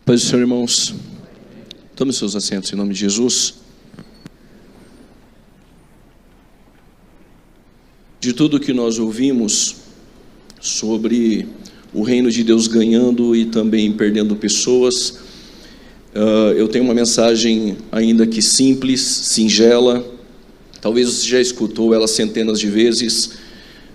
Paz do Senhor, irmãos. Tome seus assentos em nome de Jesus. De tudo que nós ouvimos sobre o reino de Deus ganhando e também perdendo pessoas, eu tenho uma mensagem ainda que simples, singela. Talvez você já escutou ela centenas de vezes.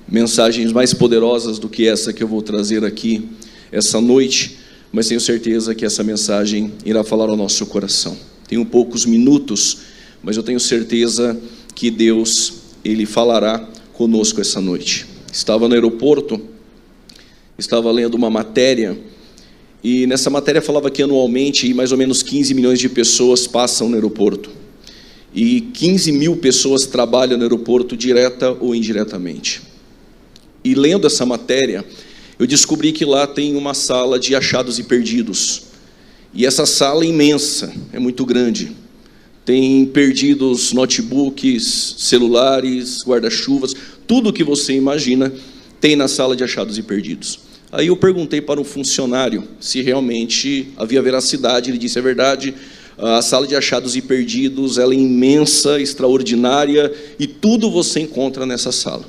Mensagens mais poderosas do que essa que eu vou trazer aqui essa noite, mas tenho certeza que essa mensagem irá falar ao nosso coração. Tenho poucos minutos, mas eu tenho certeza que Deus, Ele falará conosco essa noite. Estava no aeroporto, estava lendo uma matéria, e nessa matéria falava que anualmente mais ou menos 15 milhões de pessoas passam no aeroporto, e 15 mil pessoas trabalham no aeroporto direta ou indiretamente. E lendo essa matéria, eu descobri que lá tem uma sala de achados e perdidos. E essa sala é imensa, é muito grande. Tem perdidos notebooks, celulares, guarda-chuvas, tudo que você imagina tem na sala de achados e perdidos. Aí eu perguntei para um funcionário se realmente havia veracidade. Ele disse: é verdade, a sala de achados e perdidos ela é imensa, extraordinária, e tudo você encontra nessa sala.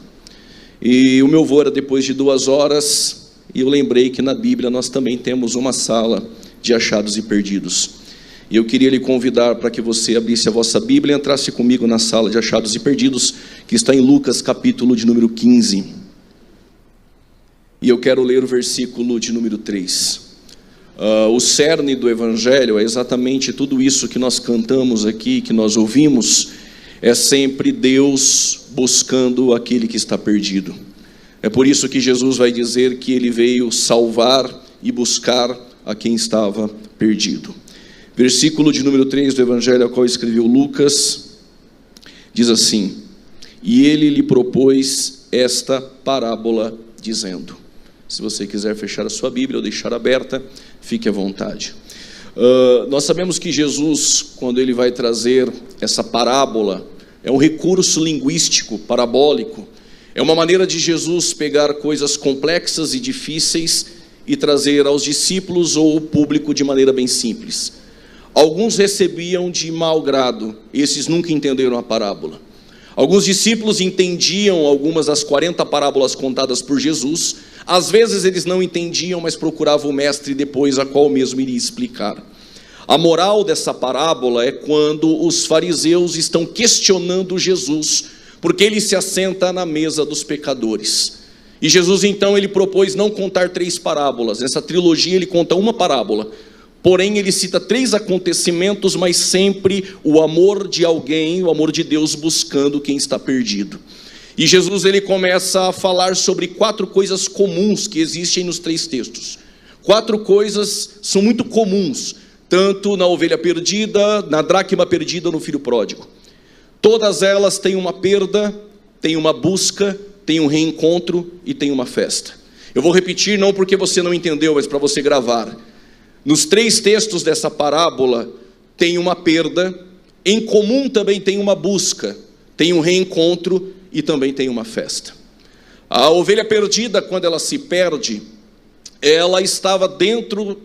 E o meu voo era depois de 2 horas, e eu lembrei que na Bíblia nós também temos uma sala de achados e perdidos. E eu queria lhe convidar para que você abrisse a vossa Bíblia e entrasse comigo na sala de achados e perdidos, que está em Lucas capítulo de número 15. E eu quero ler o versículo de número 3. O cerne do Evangelho é exatamente tudo isso que nós cantamos aqui, que nós ouvimos. É sempre Deus buscando aquele que está perdido. É por isso que Jesus vai dizer que Ele veio salvar e buscar a quem estava perdido. Versículo de número 3 do Evangelho, ao qual escreveu Lucas, diz assim: e Ele lhe propôs esta parábola, dizendo... Se você quiser fechar a sua Bíblia ou deixar aberta, fique à vontade. Nós sabemos que Jesus, quando Ele vai trazer essa parábola, é um recurso linguístico, parabólico. É uma maneira de Jesus pegar coisas complexas e difíceis e trazer aos discípulos ou ao público de maneira bem simples. Alguns recebiam de mau grado, esses nunca entenderam a parábola. Alguns discípulos entendiam algumas das 40 parábolas contadas por Jesus. Às vezes eles não entendiam, mas procuravam o mestre depois, a qual mesmo iria explicar. A moral dessa parábola é quando os fariseus estão questionando Jesus, porque Ele se assenta na mesa dos pecadores. E Jesus então Ele propôs não contar 3 parábolas. Nessa trilogia Ele conta uma parábola. Porém, Ele cita 3 acontecimentos, mas sempre o amor de alguém, o amor de Deus buscando quem está perdido. E Jesus ele começa a falar sobre 4 coisas comuns que existem nos 3 textos. 4 coisas são muito comuns, tanto na ovelha perdida, na dracma perdida, no filho pródigo. Todas elas têm uma perda, têm uma busca, têm um reencontro e têm uma festa. Eu vou repetir não porque você não entendeu, mas para você gravar. Nos 3 textos dessa parábola tem uma perda, em comum também tem uma busca, tem um reencontro e também tem uma festa. A ovelha perdida, quando ela se perde, ela estava dentro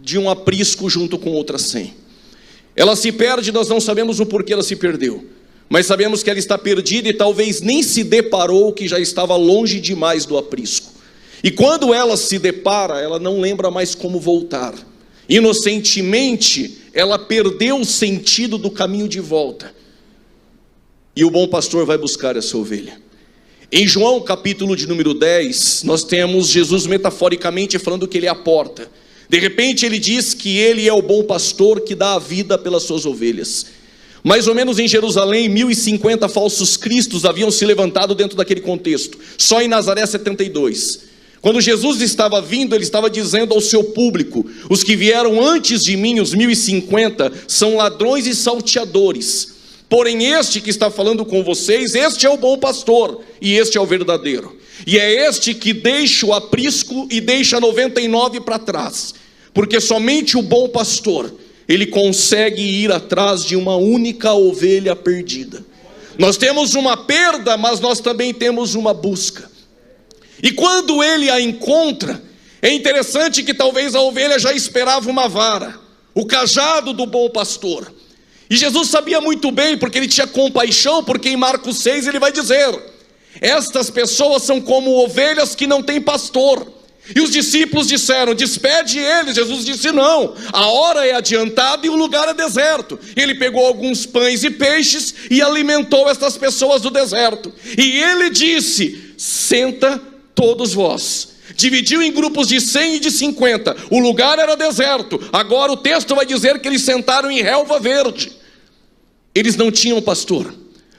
de um aprisco junto com outras 100. Ela se perde, nós não sabemos o porquê ela se perdeu, mas sabemos que ela está perdida e talvez nem se deparou que já estava longe demais do aprisco. E quando ela se depara, ela não lembra mais como voltar. Inocentemente, ela perdeu o sentido do caminho de volta. E o bom pastor vai buscar essa ovelha. Em João capítulo de número 10, nós temos Jesus metaforicamente falando que Ele é a porta. De repente Ele diz que Ele é o bom pastor que dá a vida pelas suas ovelhas. Mais ou menos em Jerusalém, 1050 falsos cristos haviam se levantado dentro daquele contexto. Só em Nazaré 72. Quando Jesus estava vindo, Ele estava dizendo ao seu público: os que vieram antes de mim, os 1050, são ladrões e salteadores. Porém este que está falando com vocês, este é o bom pastor, e este é o verdadeiro. E é este que deixa o aprisco e deixa 99 para trás. Porque somente o bom pastor, ele consegue ir atrás de uma única ovelha perdida. Nós temos uma perda, mas nós também temos uma busca. E quando ele a encontra, É interessante que talvez a ovelha já esperava uma vara, o cajado do bom pastor. E Jesus sabia muito bem, porque ele tinha compaixão, porque em Marcos 6 ele vai dizer: estas pessoas são como ovelhas que não têm pastor. E os discípulos disseram: despede eles. Jesus disse: não, a hora é adiantada e o lugar é deserto. Ele pegou alguns pães e peixes e alimentou estas pessoas do deserto. E ele disse: senta todos vós. Dividiu em grupos de 100 e de 50. O lugar era deserto. Agora o texto vai dizer que eles sentaram em relva verde. Eles não tinham pastor,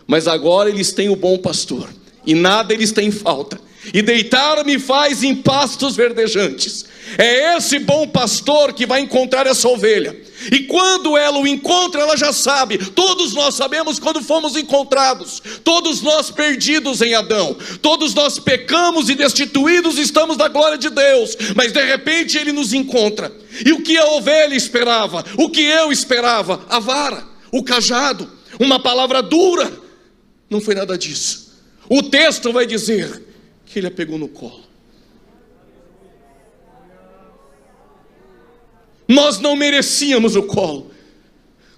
mas agora eles têm o bom pastor, e nada eles têm falta. E deitar-me faz em pastos verdejantes. É esse bom pastor que vai encontrar essa ovelha. E quando ela o encontra, ela já sabe. Todos nós sabemos quando fomos encontrados. Todos nós perdidos em Adão. Todos nós pecamos e destituídos estamos da glória de Deus. Mas de repente ele nos encontra. E o que a ovelha esperava? O que eu esperava? A vara, o cajado, uma palavra dura. Não foi nada disso. O texto vai dizer que ele a pegou no colo. Nós não merecíamos o colo,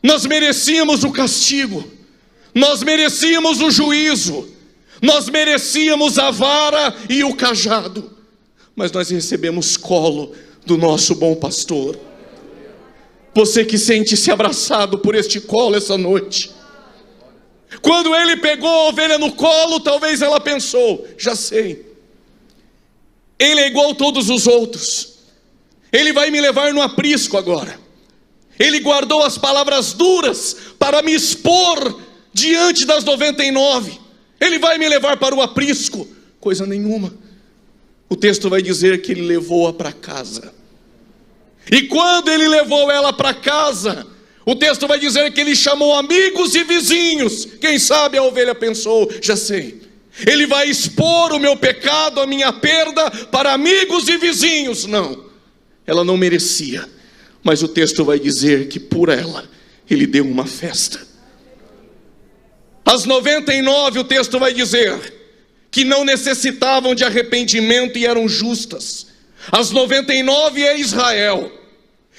nós merecíamos o castigo, nós merecíamos o juízo, nós merecíamos a vara e o cajado, mas nós recebemos colo do nosso bom pastor. Você que sente-se abraçado por este colo essa noite, quando ele pegou a ovelha no colo, talvez ela pensou: já sei, ele é igual a todos os outros, ele vai me levar no aprisco agora. Ele guardou as palavras duras para me expor diante das 99. Ele vai me levar para o aprisco. Coisa nenhuma. O texto vai dizer que ele levou-a para casa. E quando ele levou ela para casa, o texto vai dizer que ele chamou amigos e vizinhos. Quem sabe a ovelha pensou: já sei, ele vai expor o meu pecado, a minha perda para amigos e vizinhos. Não, ela não merecia, mas o texto vai dizer que por ela ele deu uma festa. As 99, o texto vai dizer que não necessitavam de arrependimento e eram justas. As 99 é Israel.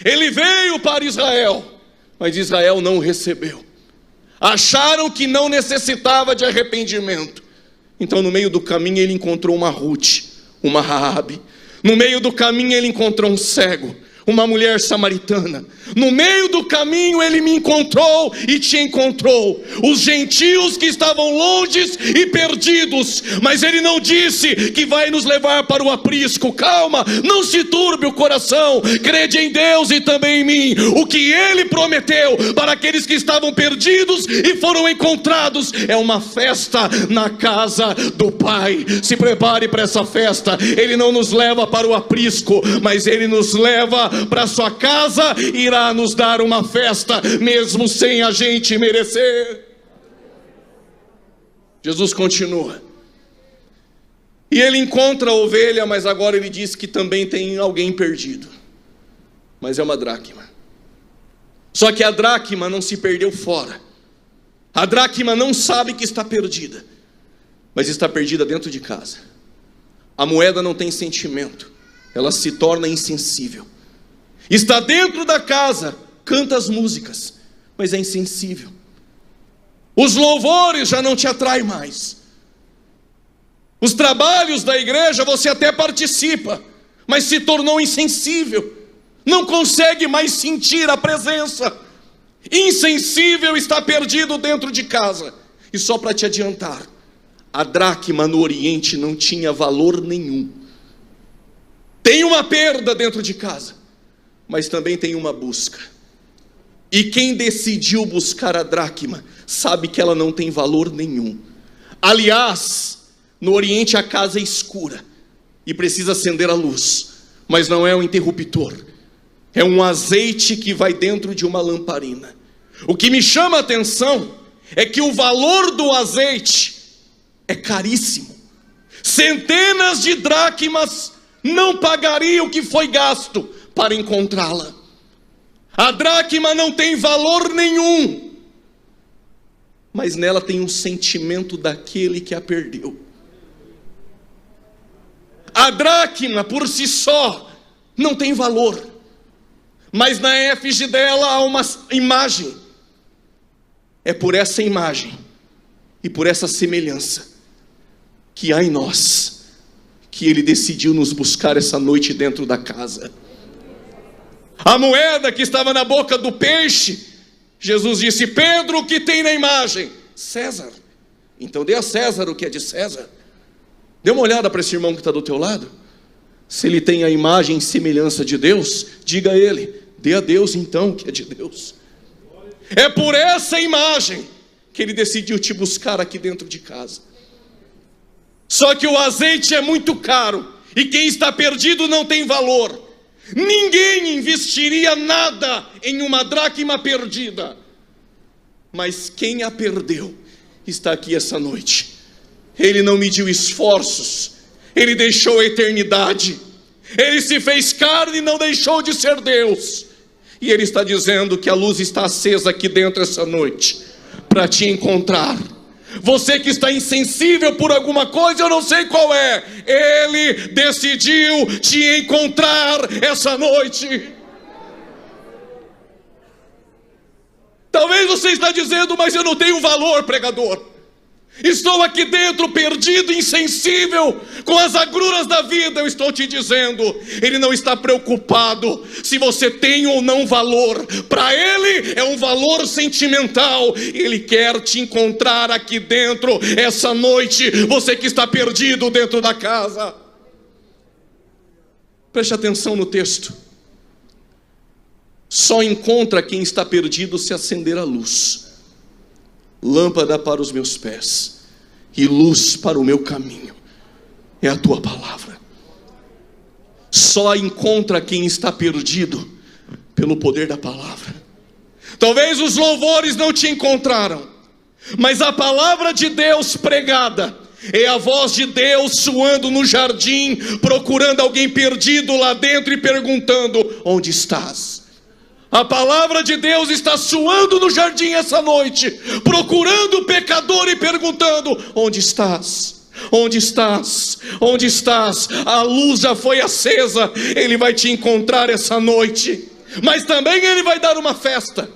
Ele veio para Israel, mas Israel não o recebeu. Acharam que não necessitava de arrependimento. Então no meio do caminho ele encontrou uma Ruth, uma Raabe. No meio do caminho ele encontrou um cego, uma mulher samaritana. No meio do caminho ele me encontrou e te encontrou. Os gentios que estavam longes e perdidos. Mas ele não disse que vai nos levar para o aprisco. Calma, não se turbe o coração. Crede em Deus e também em mim. O que ele prometeu para aqueles que estavam perdidos e foram encontrados é uma festa na casa do Pai. Se prepare para essa festa. Ele não nos leva para o aprisco, mas ele nos leva para a sua casa e irá nos dar uma festa, mesmo sem a gente merecer. Jesus continua. E ele encontra a ovelha, mas agora ele diz que também tem alguém perdido. Mas é uma dracma. Só que a dracma não se perdeu fora. A dracma não sabe que está perdida, mas está perdida dentro de casa. A moeda não tem sentimento, ela se torna insensível. Está dentro da casa, canta as músicas, mas é insensível. Os louvores já não te atraem mais. Os trabalhos da igreja você até participa, mas se tornou insensível. Não consegue mais sentir a presença. Insensível, está perdido dentro de casa. E só para te adiantar, a dracma no Oriente não tinha valor nenhum. Tem uma perda dentro de casa, mas também tem uma busca. E quem decidiu buscar a dracma sabe que ela não tem valor nenhum. Aliás, no Oriente a casa é escura e precisa acender a luz, mas não é um interruptor, é um azeite que vai dentro de uma lamparina. O que me chama a atenção é que o valor do azeite é caríssimo. Centenas de dracmas não pagariam o que foi gasto para encontrá-la. A dracma não tem valor nenhum, mas nela tem um sentimento daquele que a perdeu. A dracma por si só não tem valor, mas na efígie dela há uma imagem. É por essa imagem e por essa semelhança que há em nós, que Ele decidiu nos buscar essa noite dentro da casa. A moeda que estava na boca do peixe, Jesus disse: Pedro, o que tem na imagem? César. Então dê a César o que é de César. Dê uma olhada para esse irmão que está do teu lado. Se ele tem a imagem e semelhança de Deus, diga a ele: dê a Deus então o que é de Deus. É por essa imagem que Ele decidiu te buscar aqui dentro de casa. Só que o azeite é muito caro, e quem está perdido não tem valor. Ninguém investiria nada em uma dracma perdida, mas quem a perdeu está aqui essa noite. Ele não mediu esforços, Ele deixou a eternidade, Ele se fez carne e não deixou de ser Deus. E Ele está dizendo que a luz está acesa aqui dentro essa noite, para te encontrar. Você que está insensível por alguma coisa, eu não sei qual é, Ele decidiu te encontrar essa noite. Talvez você está dizendo: mas eu não tenho valor, pregador. Estou aqui dentro perdido, insensível, com as agruras da vida. Eu estou te dizendo, Ele não está preocupado se você tem ou não valor. Para Ele é um valor sentimental. Ele quer te encontrar aqui dentro essa noite, você que está perdido dentro da casa. Preste atenção no texto. Só encontra quem está perdido se acender a luz. Lâmpada para os meus pés e luz para o meu caminho é a tua palavra. Só encontra quem está perdido pelo poder da palavra. Talvez os louvores não te encontraram, mas a palavra de Deus pregada é a voz de Deus soando no jardim, procurando alguém perdido lá dentro e perguntando: onde estás? A palavra de Deus está soando no jardim essa noite, procurando o pecador e perguntando: onde estás? Onde estás? Onde estás? A luz já foi acesa. Ele vai te encontrar essa noite, mas também Ele vai dar uma festa.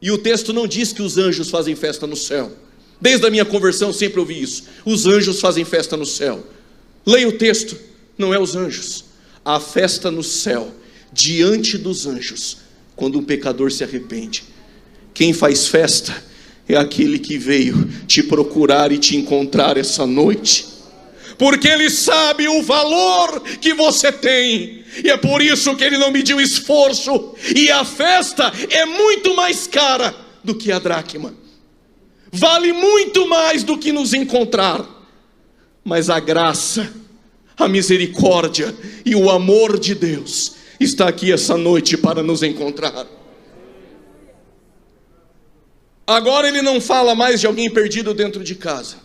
E o texto não diz que os anjos fazem festa no céu. Desde a minha conversão sempre ouvi isso: os anjos fazem festa no céu. Leia o texto, não é os anjos. A festa no céu, diante dos anjos, quando um pecador se arrepende. Quem faz festa é aquele que veio te procurar e te encontrar essa noite, porque Ele sabe o valor que você tem, e é por isso que Ele não mediu esforço. E a festa é muito mais cara do que a dracma, vale muito mais do que nos encontrar. Mas a graça, a misericórdia e o amor de Deus está aqui essa noite para nos encontrar. Agora Ele não fala mais de alguém perdido dentro de casa,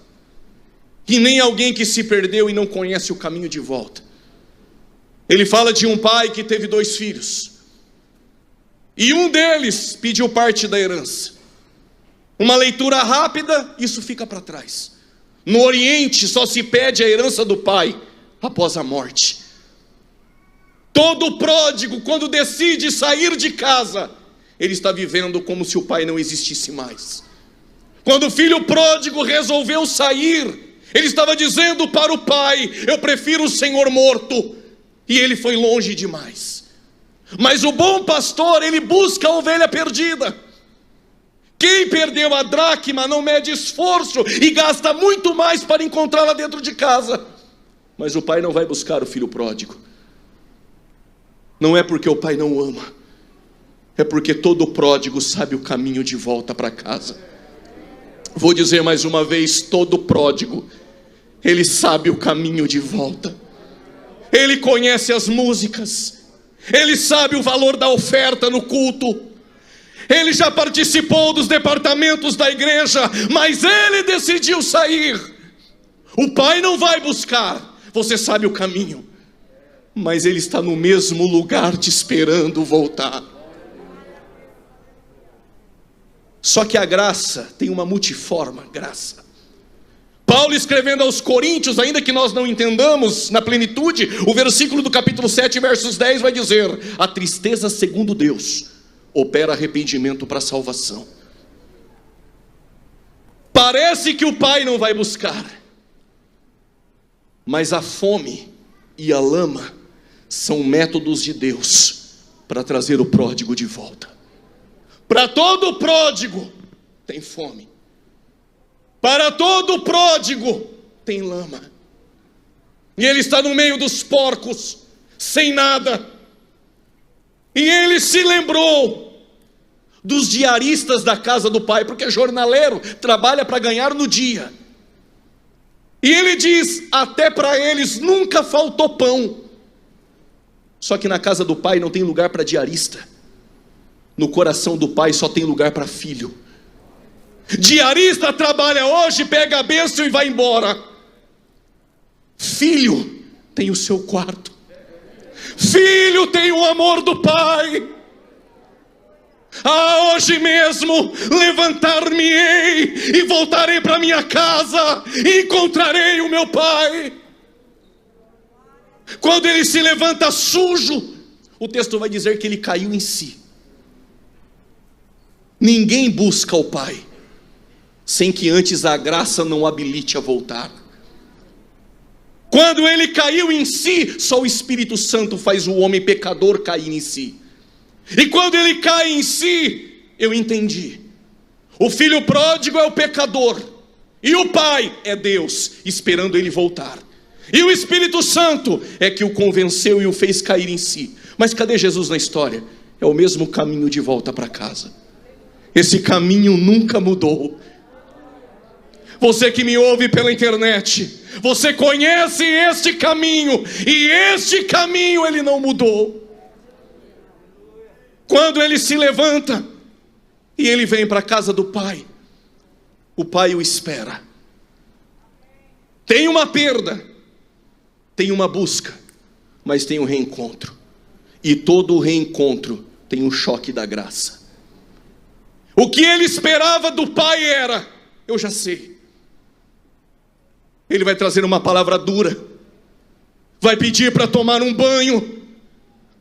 e nem alguém que se perdeu e não conhece o caminho de volta. Ele fala de um pai que teve 2 filhos, e um deles pediu parte da herança. Uma leitura rápida, isso fica para trás. No Oriente só se pede a herança do pai após a morte. Todo pródigo, quando decide sair de casa, ele está vivendo como se o pai não existisse mais. Quando o filho pródigo resolveu sair, ele estava dizendo para o pai: eu prefiro o Senhor morto. E ele foi longe demais. Mas o bom pastor, ele busca a ovelha perdida. Quem perdeu a dracma não mede esforço e gasta muito mais para encontrá-la dentro de casa. Mas o pai não vai buscar o filho pródigo. Não é porque o pai não ama, é porque todo pródigo sabe o caminho de volta para casa. Vou dizer mais uma vez: todo pródigo, ele sabe o caminho de volta. Ele conhece as músicas, ele sabe o valor da oferta no culto, ele já participou dos departamentos da igreja, mas ele decidiu sair. O pai não vai buscar, você sabe o caminho, mas ele está no mesmo lugar te esperando voltar. Só que a graça tem uma multiforma graça. Paulo escrevendo aos Coríntios, ainda que nós não entendamos na plenitude, o versículo do capítulo 7, versos 10 vai dizer: a tristeza segundo Deus opera arrependimento para a salvação. Parece que o pai não vai buscar, mas a fome e a lama são métodos de Deus para trazer o pródigo de volta. Para todo pródigo tem fome. Para todo pródigo tem lama. E ele está no meio dos porcos, sem nada. E ele se lembrou dos diaristas da casa do pai, porque jornaleiro trabalha para ganhar no dia. E ele diz: até para eles nunca faltou pão. Só que na casa do pai não tem lugar para diarista. No coração do pai só tem lugar para filho. Diarista trabalha hoje, pega a bênção e vai embora. Filho tem o seu quarto. Filho tem o amor do pai. Hoje mesmo levantar-me-ei e voltarei para minha casa e encontrarei o meu pai. Quando ele se levanta sujo, o texto vai dizer que ele caiu em si. Ninguém busca o pai sem que antes a graça não habilite a voltar. Quando ele caiu em si, só o Espírito Santo faz o homem pecador cair em si. E quando ele cai em si, eu entendi. O filho pródigo é o pecador, e o pai é Deus, esperando ele voltar. E o Espírito Santo é que o convenceu e o fez cair em si. Mas cadê Jesus na história? É o mesmo caminho de volta para casa. Esse caminho nunca mudou. Você que me ouve pela internet, você conhece este caminho, e este caminho ele não mudou. Quando ele se levanta e ele vem para a casa do pai, o pai o espera. Tem uma perda, tem uma busca, mas tem um reencontro. E todo o reencontro tem um choque da graça. O que ele esperava do pai era: eu já sei. Ele vai trazer uma palavra dura, vai pedir para tomar um banho,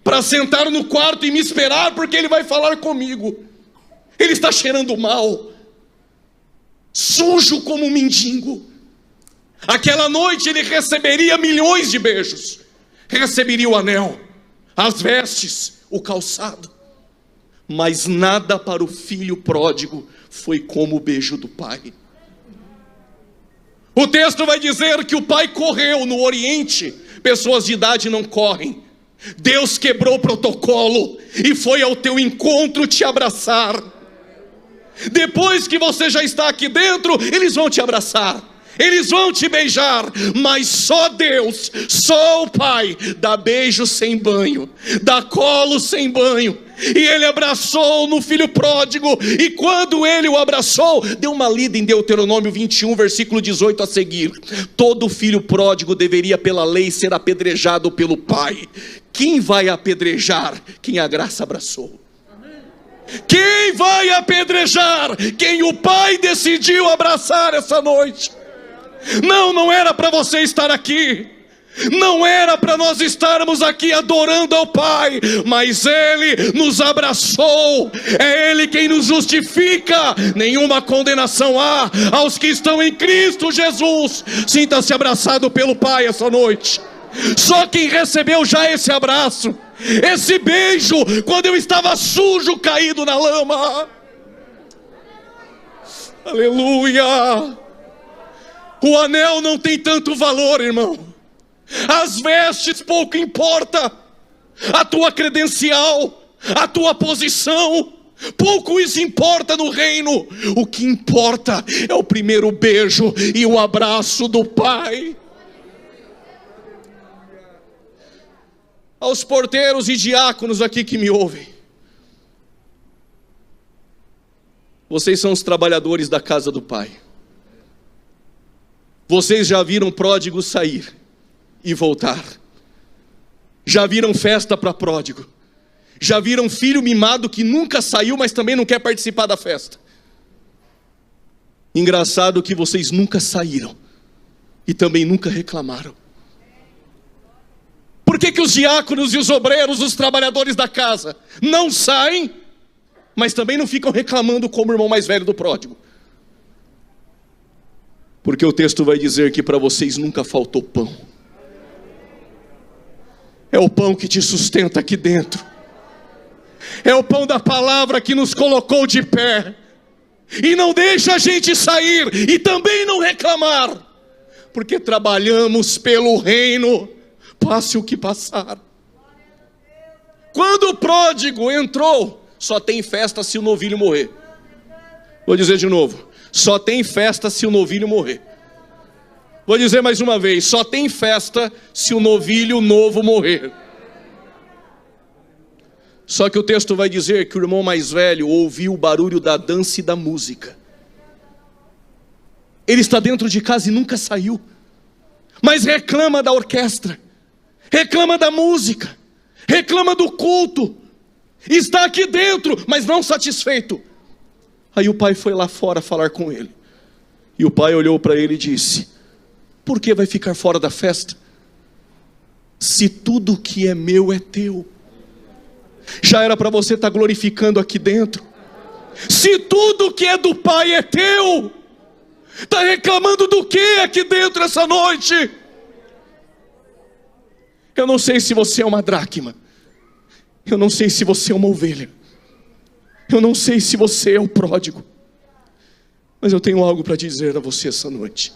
para sentar no quarto e me esperar, porque ele vai falar comigo. Ele está cheirando mal, sujo como um mendigo. Aquela noite ele receberia milhões de beijos, receberia o anel, as vestes, o calçado, mas nada para o filho pródigo foi como o beijo do pai. O texto vai dizer que o pai correu. No Oriente, pessoas de idade não correm. Deus quebrou o protocolo e foi ao teu encontro te abraçar. Depois que você já está aqui dentro, eles vão te abraçar, eles vão te beijar, mas só Deus, só o pai dá beijo sem banho, dá colo sem banho. E ele abraçou no filho pródigo, e quando ele o abraçou, deu uma lida em Deuteronômio 21, versículo 18 a seguir. Todo filho pródigo deveria pela lei ser apedrejado pelo pai. Quem vai apedrejar? Quem a graça abraçou. Quem vai apedrejar? Quem o pai decidiu abraçar essa noite. Não era para você estar aqui, não era para nós estarmos aqui adorando ao Pai, mas Ele nos abraçou, é Ele quem nos justifica. Nenhuma condenação há aos que estão em Cristo Jesus. Sinta-se abraçado pelo Pai essa noite. Só quem recebeu já esse abraço, esse beijo, quando eu estava sujo, caído na lama. Aleluia. O anel não tem tanto valor, irmão. As vestes pouco importa. A tua credencial, a tua posição, pouco isso importa no reino. O que importa é o primeiro beijo e o abraço do Pai. Aos porteiros e diáconos aqui que me ouvem, vocês são os trabalhadores da casa do Pai. Vocês já viram pródigo sair e voltar. Já viram festa para pródigo. Já viram filho mimado que nunca saiu, mas também não quer participar da festa. Engraçado que vocês nunca saíram, e também nunca reclamaram. Por que os diáconos e os obreiros, os trabalhadores da casa, não saem, mas também não ficam reclamando como o irmão mais velho do pródigo? Porque o texto vai dizer que para vocês nunca faltou pão. É o pão que te sustenta aqui dentro. É o pão da palavra que nos colocou de pé. E não deixa a gente sair e também não reclamar. Porque trabalhamos pelo reino, passe o que passar. Quando o pródigo entrou, só tem festa se o novilho morrer. Vou dizer de novo, só tem festa se o novilho morrer. Vou dizer mais uma vez, só tem festa se o novilho novo morrer. Só que o texto vai dizer que o irmão mais velho ouviu o barulho da dança e da música. Ele está dentro de casa e nunca saiu, mas reclama da orquestra, reclama da música, reclama do culto. Está aqui dentro, mas não satisfeito. Aí o pai foi lá fora falar com ele. E o pai olhou para ele e disse: por que vai ficar fora da festa? Se tudo que é meu é teu. Já era para você estar glorificando aqui dentro. Se tudo que é do pai é teu, está reclamando do que aqui dentro essa noite? Eu não sei se você é uma dracma. Eu não sei se você é uma ovelha. Eu não sei se você é o pródigo. Mas eu tenho algo para dizer a você essa noite.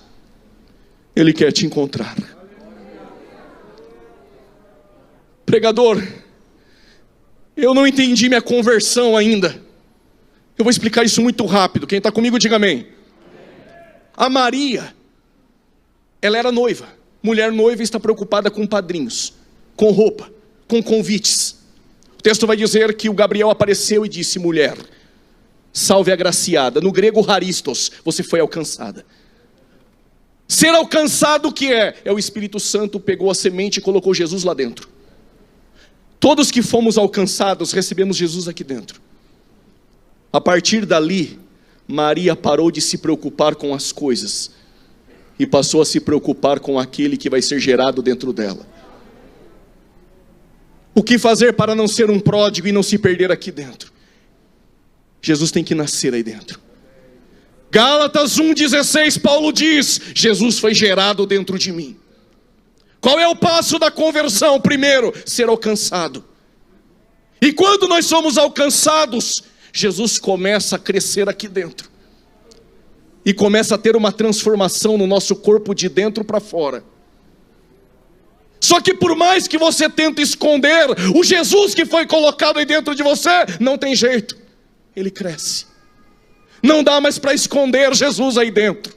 Ele quer te encontrar. Pregador, eu não entendi minha conversão ainda. Eu vou explicar isso muito rápido. Quem está comigo, diga amém. A Maria, ela era noiva. Mulher noiva está preocupada com padrinhos, com roupa, com convites. O texto vai dizer que o Gabriel apareceu e disse: mulher, salve agraciada. No grego, haristos, você foi alcançada. Ser alcançado o que é? É o Espírito Santo pegou a semente e colocou Jesus lá dentro. Todos que fomos alcançados, recebemos Jesus aqui dentro. A partir dali, Maria parou de se preocupar com as coisas e passou a se preocupar com aquele que vai ser gerado dentro dela. O que fazer para não ser um pródigo e não se perder aqui dentro? Jesus tem que nascer aí dentro. Gálatas 1,16, Paulo diz: Jesus foi gerado dentro de mim. Qual é o passo da conversão? Primeiro, ser alcançado. E quando nós somos alcançados, Jesus começa a crescer aqui dentro. E começa a ter uma transformação no nosso corpo de dentro para fora. Só que por mais que você tente esconder o Jesus que foi colocado aí dentro de você, não tem jeito. Ele cresce. Não dá mais para esconder Jesus aí dentro.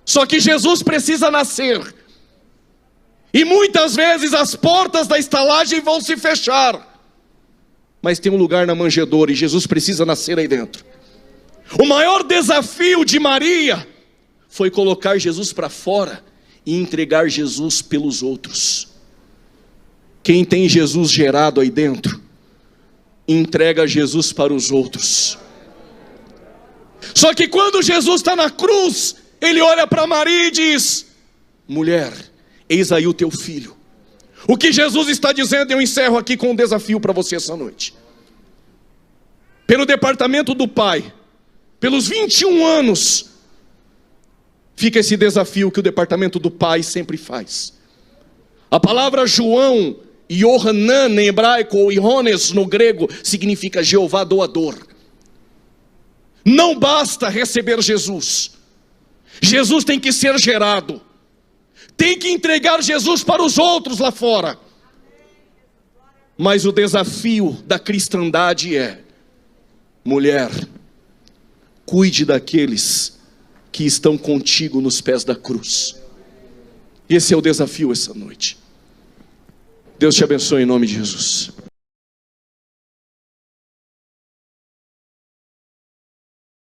Só que Jesus precisa nascer. E muitas vezes as portas da estalagem vão se fechar. Mas tem um lugar na manjedoura e Jesus precisa nascer aí dentro. O maior desafio de Maria foi colocar Jesus para fora e entregar Jesus pelos outros. Quem tem Jesus gerado aí dentro, entrega Jesus para os outros. Só que quando Jesus está na cruz, ele olha para Maria e diz: mulher, eis aí o teu filho. O que Jesus está dizendo, eu encerro aqui com um desafio para você essa noite. Pelo departamento do Pai, pelos 21 anos, fica esse desafio que o departamento do Pai sempre faz. A palavra João, Yohanan em hebraico, ou Iones no grego, significa Jeová doador. Não basta receber Jesus. Jesus tem que ser gerado. Tem que entregar Jesus para os outros lá fora. Mas o desafio da cristandade é: mulher, cuide daqueles que estão contigo nos pés da cruz. Esse é o desafio essa noite. Deus te abençoe em nome de Jesus.